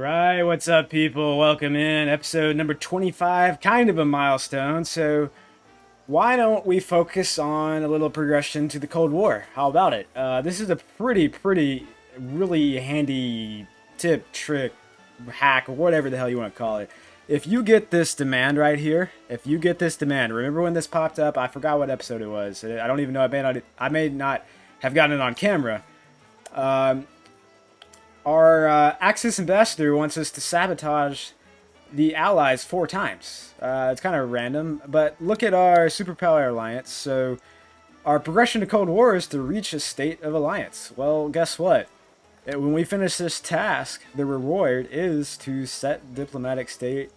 Alright, what's up people? Welcome in. Episode number 25, kind of a milestone, so why don't we focus on a little progression to the Cold War? How about it? This is a really handy tip, trick, hack, whatever the hell you want to call it. If you get this demand right here, remember when this popped up? I forgot what episode it was. I don't even know, I may not have gotten it on camera. Our Axis ambassador wants us to sabotage the Allies 4 times. It's kind of random, but look at our superpower alliance. So our progression to Cold War is to reach a state of alliance. Well, guess what? When we finish this task, the reward is to set diplomatic state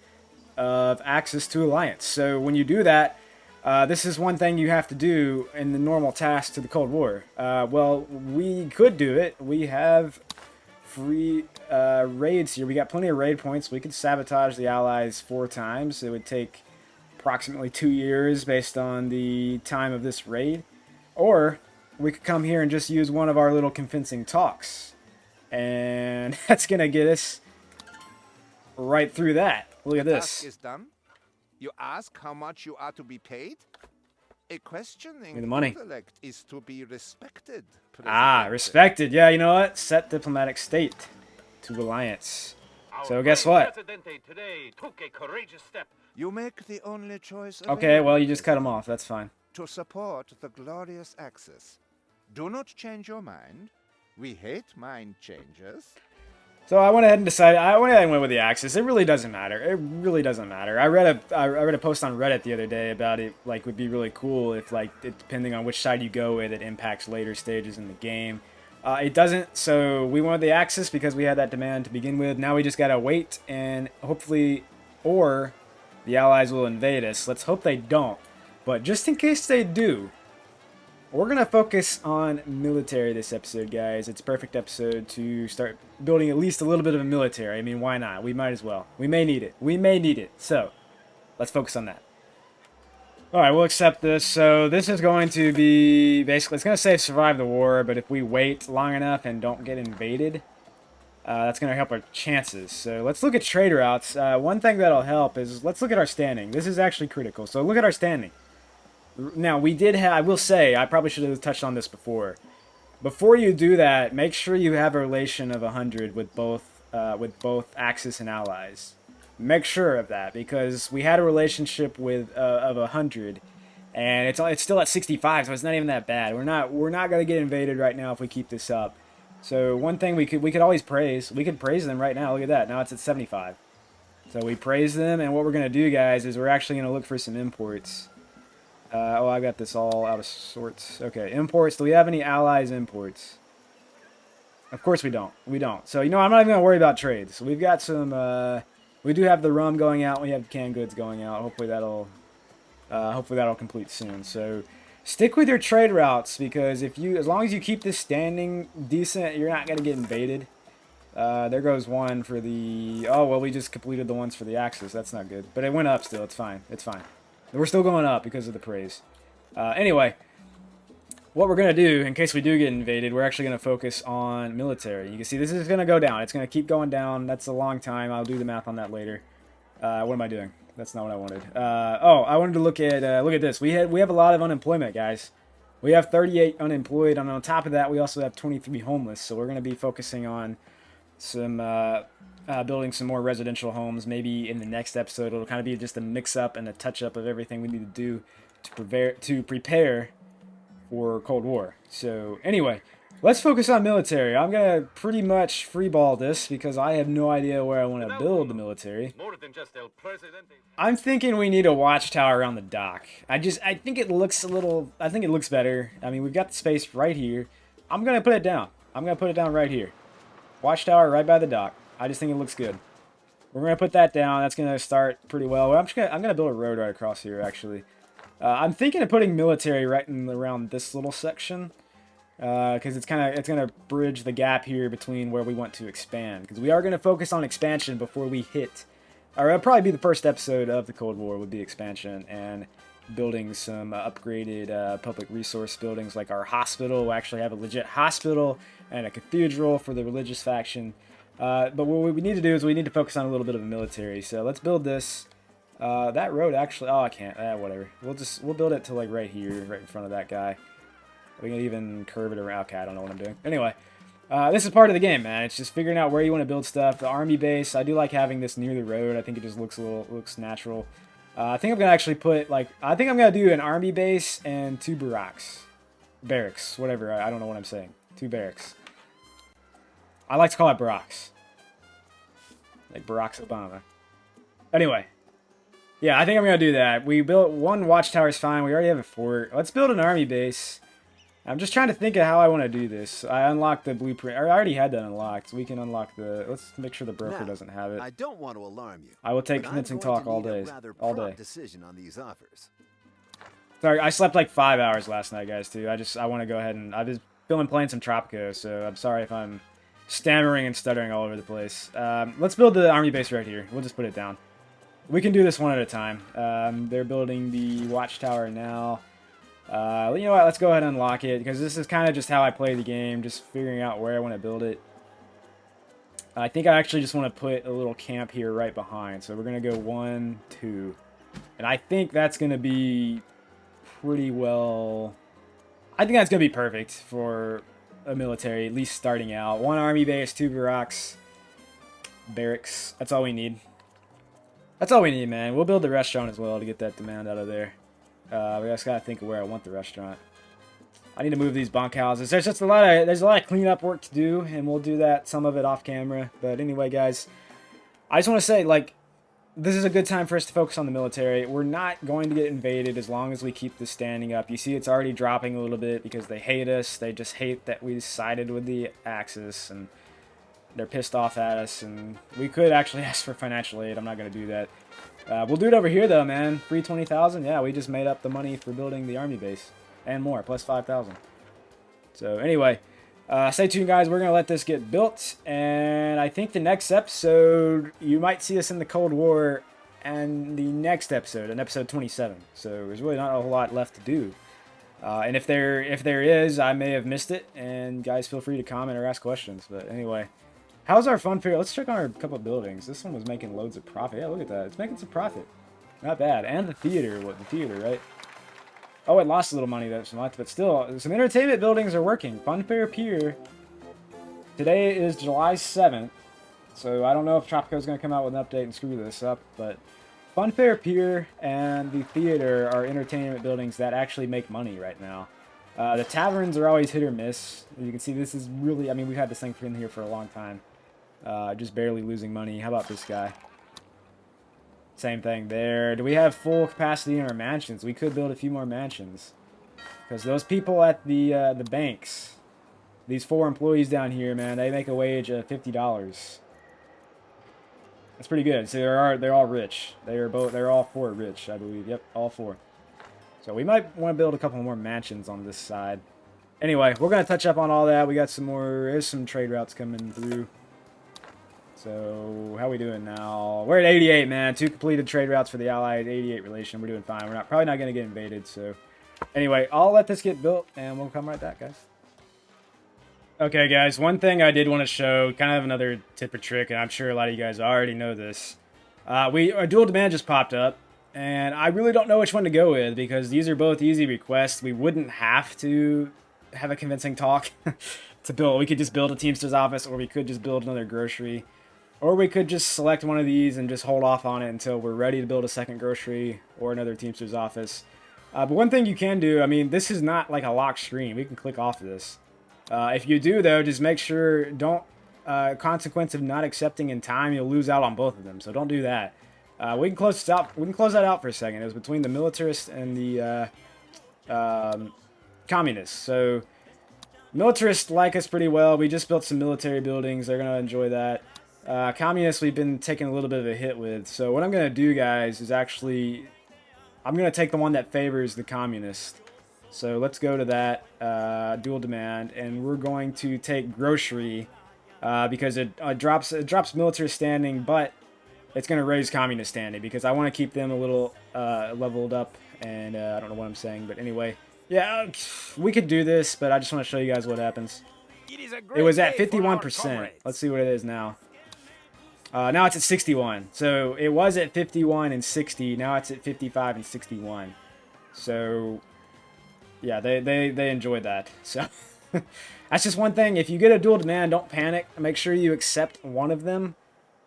of Axis to alliance. So when you do that, this is one thing you have to do in the normal task to the Cold War. Well, we could do it. We have free raids here. We got plenty of raid points. We could sabotage the Allies 4 times. It would take approximately 2 years based on the time of this raid. Or we could come here and just use one of our little convincing talks. And that's going to get us right through that. Look at this. Task is done. You ask how much you are to be paid? A questioning the money. intellect is to be respected. Ah, respected. Yeah, you know what? Set diplomatic state to alliance. So guess what? Today took a courageous step. You make the only choice Okay, well, you just cut him off. That's fine. to support the glorious Axis. Do not change your mind. We hate mind changers. So I went ahead and decided. I went ahead and went with the Axis. It really doesn't matter. It really doesn't matter. I read a post on Reddit the other day about it. Like, would be really cool if, like, depending on which side you go with, it impacts later stages in the game. It doesn't. So we went with the Axis because we had that demand to begin with. Now we just gotta wait and hopefully, or the Allies will invade us. Let's hope they don't. But just in case they do, we're going to focus on military this episode, guys. It's a perfect episode to start building at least a little bit of a military. I mean, why not? We might as well. We may need it. We may need it. So, let's focus on that. Alright, we'll accept this. So, this is going to be, basically, it's going to say survive the war, but if we wait long enough and don't get invaded, that's going to help our chances. So, let's look at trade routes. One thing that'll help is, let's look at our standing. This is actually critical. So, look at our standing. Now, we did have, I will say, I probably should have touched on this before. Before you do that, make sure you have a relation of 100 with both Axis and Allies. Make sure of that, because we had a relationship with of 100, and it's still at 65, so it's not even that bad. We're not going to get invaded right now if we keep this up. So one thing we could always praise. We could praise them right now. Look at that. Now it's at 75. So we praise them, and what we're going to do, guys, is we're actually going to look for some imports. Oh, I got this all out of sorts. Okay, imports. Do we have any Allies imports? Of course we don't. We don't. So, you know, I'm not even going to worry about trades. We've got some, we do have the rum going out. We have canned goods going out. Hopefully that'll complete soon. So, stick with your trade routes, because as long as you keep this standing decent, you're not going to get invaded. There goes one for the, oh, well, we just completed the ones for the Axis. That's not good. But it went up still. It's fine. It's fine. We're still going up because of the praise. Anyway, what we're going to do, in case we do get invaded, we're actually going to focus on military. You can see this is going to go down. It's going to keep going down. That's a long time. I'll do the math on that later. What am I doing? That's not what I wanted. Oh, I wanted to look at this. We have a lot of unemployment, guys. We have 38 unemployed, and on top of that, we also have 23 homeless. So we're going to be focusing on some building some more residential homes. Maybe in the next episode, it'll kind of be just a mix-up and a touch-up of everything we need to do to prepare for Cold War. So anyway, let's focus on military. I'm going to pretty much freeball this because I have no idea where I want to build the military. More than just El Presidente. I'm thinking we need a watchtower on the dock. I think it looks better. I mean, we've got the space right here. I'm going to put it down. I'm going to put it down right here. Watchtower right by the dock. I just think it looks good. We're going to put that down. That's going to start pretty well. I'm going to build a road right across here, actually. I'm thinking of putting military right around this little section. Because it's going to bridge the gap here between where we want to expand. Because we are going to focus on expansion before we hit. Or it'll probably be the first episode of the Cold War would be expansion. And building some upgraded public resource buildings like our hospital. We'll actually have a legit hospital and a cathedral for the religious faction. But what we need to do is we need to focus on a little bit of a military. So let's build this. That road actually, oh, I can't, whatever. We'll build it to like right here, right in front of that guy. We can even curve it around. Okay, I don't know what I'm doing. Anyway, this is part of the game, man. It's just figuring out where you want to build stuff. The army base, I do like having this near the road. I think it just looks natural. I think I'm gonna actually put I think I'm gonna do an army base and 2 barracks, whatever. I don't know what I'm saying. 2 barracks. I like to call it barracks, like Barack Obama. Anyway. Yeah, I think I'm going to do that. We built 1 watchtower is fine. We already have a fort. Let's build an army base. I'm just trying to think of how I want to do this. I unlocked the blueprint. I already had that unlocked. We can unlock the... Let's make sure the broker doesn't have it. I don't want to alarm you. I will take convincing talk all day. All day. Decision on these offers. Sorry, I slept like 5 hours last night, guys, too. I want to go ahead and... I've been playing some Tropico, so I'm sorry if I'm stammering and stuttering all over the place. Let's build the army base right here. We'll just put it down. We can do this one at a time. They're building the watchtower now. You know what? Let's go ahead and unlock it, because this is kind of just how I play the game, just figuring out where I want to build it. I think I actually just want to put a little camp here right behind. So we're going to go 1, 2. And I think that's going to be pretty well... I think that's going to be perfect for a military, at least starting out. 1 army base, 2 barracks. That's all we need. That's all we need, man. We'll build the restaurant as well to get that demand out of there. We just gotta think of where I want the restaurant. I need to move these bunkhouses. There's just a lot of cleanup work to do, and we'll do that, some of it off camera. But anyway, guys, I just want to say, like, this is a good time for us to focus on the military. We're not going to get invaded as long as we keep this standing up. You see, it's already dropping a little bit because they hate us. They just hate that we sided with the Axis, and they're pissed off at us, and we could actually ask for financial aid. I'm not going to do that. We'll do it over here, though, man. Free 20,000. Yeah, we just made up the money for building the army base. And more, plus 5,000. So, anyway, stay tuned, guys. We're going to let this get built. And I think the next episode, you might see us in the Cold War. And the next episode, in episode 27. So, there's really not a whole lot left to do. And if there is, I may have missed it. And, guys, feel free to comment or ask questions. But, anyway... How's our fun fair? Let's check on our couple of buildings. This one was making loads of profit. Yeah, look at that. It's making some profit. Not bad. And the theater. What, the theater, right? Oh, it lost a little money that's month, but still, some entertainment buildings are working. Fun Fair Pier. Today is July 7th, so I don't know if Tropico is going to come out with an update and screw this up, but Fun Fair Pier and the theater are entertainment buildings that actually make money right now. The taverns are always hit or miss. As you can see, this is really, I mean, we've had this thing in here for a long time. Just barely losing money. How about this guy? Same thing there. Do we have full capacity in our mansions? We could build a few more mansions. Because those people at the banks, these 4 employees down here, man, they make a wage of $50. That's pretty good. So they're all rich. They're all 4 rich, I believe. Yep, all 4. So we might want to build a couple more mansions on this side. Anyway, we're going to touch up on all that. We got some more, there's some trade routes coming through. So, how we doing now? We're at 88, man. 2 completed trade routes for the Allied 88 relation. We're doing fine. We're probably not going to get invaded. So, anyway, I'll let this get built, and we'll come right back, guys. Okay, guys. One thing I did want to show, kind of another tip or trick, and I'm sure a lot of you guys already know this. Our dual demand just popped up, and I really don't know which one to go with, because these are both easy requests. We wouldn't have to have a convincing talk to build. We could just build a Teamster's office, or we could just build another grocery. Or we could just select one of these and just hold off on it until we're ready to build a second grocery or another Teamster's office. But one thing you can do, I mean, this is not like a locked screen. We can click off of this. If you do, though, just make sure, consequence of not accepting in time, you'll lose out on both of them. So don't do that. We can close this out. We can close that out for a second. It was between the militarists and the communists. So militarists like us pretty well. We just built some military buildings. They're going to enjoy that. Communists we've been taking a little bit of a hit with. So what I'm going to do, guys, is actually... I'm going to take the one that favors the communist. So let's go to that dual demand. And we're going to take grocery because it drops military standing, but it's going to raise communist standing because I want to keep them a little leveled up. And I don't know what I'm saying, but anyway. Yeah, we could do this, but I just want to show you guys what happens. It was at 51%. Let's see what it is now. Now it's at 61. So it was at 51 and 60. Now it's at 55 and 61. So yeah, they enjoyed that. So that's just one thing. If you get a dual demand, don't panic. Make sure you accept one of them.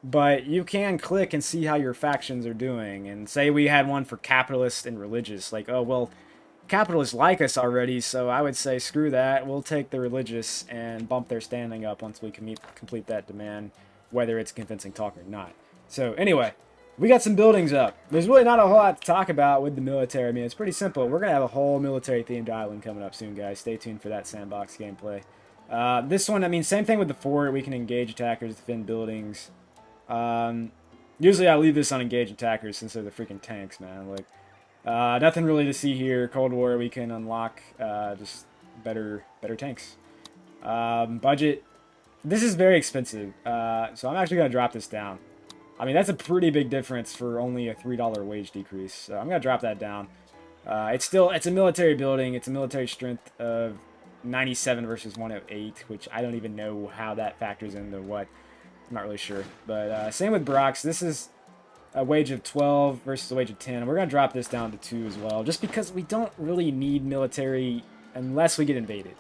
But you can click and see how your factions are doing. And say we had one for capitalist and religious. Like, oh, well, capitalists like us already, so I would say screw that. We'll take the religious and bump their standing up once we complete that demand, whether it's convincing talk or not. So anyway, we got some buildings up. There's really not a whole lot to talk about with the military. I mean, it's pretty simple. We're going to have a whole military-themed island coming up soon, guys. Stay tuned for that sandbox gameplay. This one, I mean, same thing with the fort. We can engage attackers, defend buildings. Usually I leave this on engage attackers since they're the freaking tanks, man. Like, nothing really to see here. Cold War, we can unlock just better tanks. Budget. This is very expensive, so I'm actually going to drop this down. I mean, that's a pretty big difference for only a $3 wage decrease. So I'm going to drop that down. It's a military building. It's a military strength of 97 versus 108, which I don't even know how that factors into what. I'm not really sure. But same with Brock's. This is a wage of 12 versus a wage of 10. We're going to drop this down to 2 as well, just because we don't really need military unless we get invaded.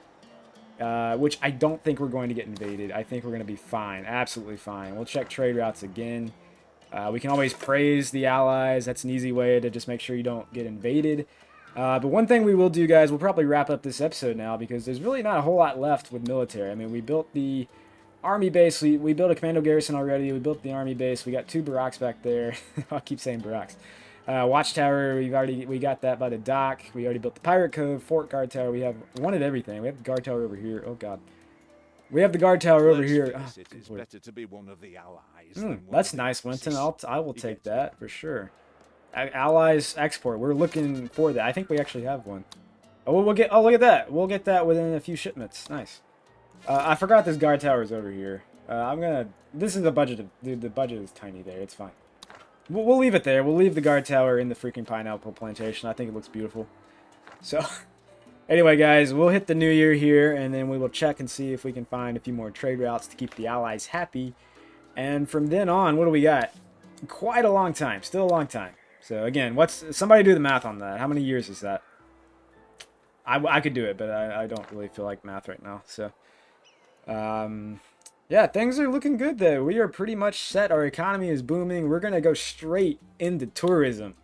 Which I don't think we're going to get invaded. I think we're going to be fine. Absolutely fine. We'll check trade routes again. We can always praise the allies. That's an easy way to just make sure you don't get invaded. But one thing we will do, guys, we'll probably wrap up this episode now because there's really not a whole lot left with military. I mean, we built the army base. We built a commando garrison already. We built the army base. We got 2 barracks back there. I'll keep saying barracks. Watchtower, we got that by the dock. We already built the pirate cove, fort guard tower. We have one of everything. We have the guard tower over here. Oh god, we have the guard tower over here. Oh, It's better to be one of the allies. Than one that's of the nice, Winston. Axis. I will take that for sure. Allies export. We're looking for that. I think we actually have one. Oh, we'll get. Oh, look at that. We'll get that within a few shipments. Nice. I forgot this guard tower is over here. I'm gonna. This is a budget of. Dude, the budget is tiny there. It's fine. We'll leave it there. We'll leave the guard tower in the freaking pineapple plantation. I think it looks beautiful. So, anyway, guys, we'll hit the new year here, and then we will check and see if we can find a few more trade routes to keep the allies happy. And from then on, what do we got? Quite a long time. Still a long time. So, again, somebody do the math on that. How many years is that? I could do it, but I don't really feel like math right now. So, yeah, things are looking good, though. We are pretty much set. Our economy is booming. We're going to go straight into tourism.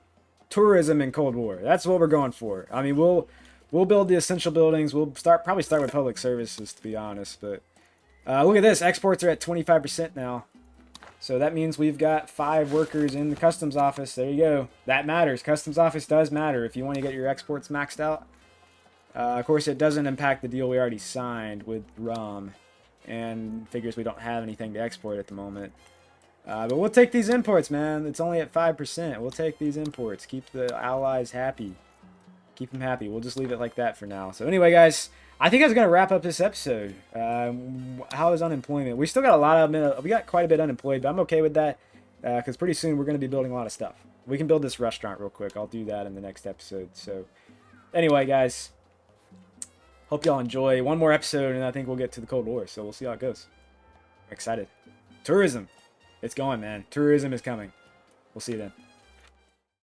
Tourism in Cold War. That's what we're going for. I mean, we'll build the essential buildings. We'll probably start with public services, to be honest. But look at this. Exports are at 25% now. So that means we've got 5 workers in the customs office. There you go. That matters. Customs office does matter if you want to get your exports maxed out. Of course, it doesn't impact the deal we already signed with rum. And figures we don't have anything to export at the moment. But we'll take these imports, man. It's only at 5%. We'll take these imports. Keep the allies happy. Keep them happy. We'll just leave it like that for now. So anyway, guys, I think I was going to wrap up this episode. How is unemployment? We still got a lot of... We got quite a bit unemployed, but I'm okay with that. Because pretty soon we're going to be building a lot of stuff. We can build this restaurant real quick. I'll do that in the next episode. So anyway, guys... Hope y'all enjoy one more episode, and I think we'll get to the Cold War, so we'll see how it goes. I'm excited. Tourism. It's going, man. Tourism is coming. We'll see you then.